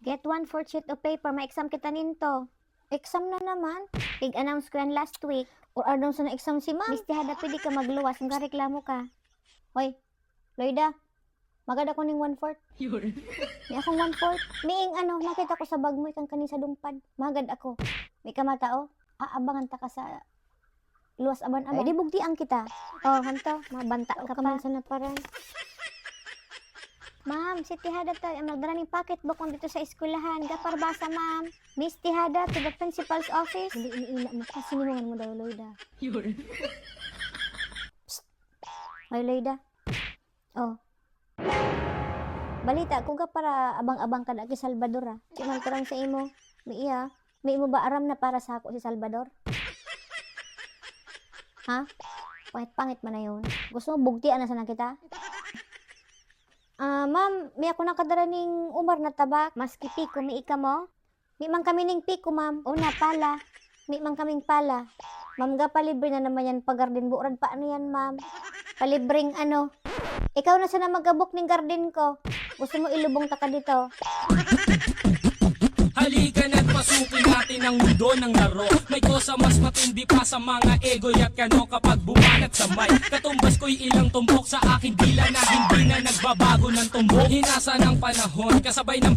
Get 1/4 sheet of paper, ma-exam kita ninto. Exam na naman. Ig-announce ko yan last week. Or anong sa na-exam si ma'am. Miss Tihada, pwede ka magluwas. Ang reklamo ka. Hoy, Loida, magad ako ning 1/4. May akong 1/4. May nakita ko sa bag mo, ikang kanin sa dumpad. Magad ako. May kamatao. Aabangan ta ka sa luwas aban-aban. Ay, di bugtian kita. Oh, hanto, mabanta ka pa. Sa naparan. Ma'am, si Tihada to, ang nagdala ng pocketbook kung dito sa eskwelahan. Gaparbasa, ma'am. Miss Tihada, to the principal's office. Hindi iniina mo. Sinungan mo daw, Loida. Psst. Ay, Loida. Oh. Balita, kung ka para abang-abang ka na kay Salvador, Simantarang sa imo. May imo ba aram na para sa ako si Salvador? Ha? Pangit-pangit man na yun. Gusto mo bugtian na sana kita? Ma'am, may ako nakadara ning umar na tabak. Maski piko, may ika mo? May man kami ning piko, ma'am. Una, pala. May man kaming pala. Ma'am, palibre na naman yan pag garden buuran. Paano yan, ma'am? Palibreng Ikaw na sana mag-abok ning garden ko. Gusto mo ilubong ta ka dito? Halika na't pasukin natin ang mundo ng laro. May kosa mas matindi pa sa mga ego at kano kapag bumanat sa mic. Katumbas ko'y ilang tumbok sa aking dila na hindi na nagbabago ng tumbok. Hinasa ng panahon kasabay ng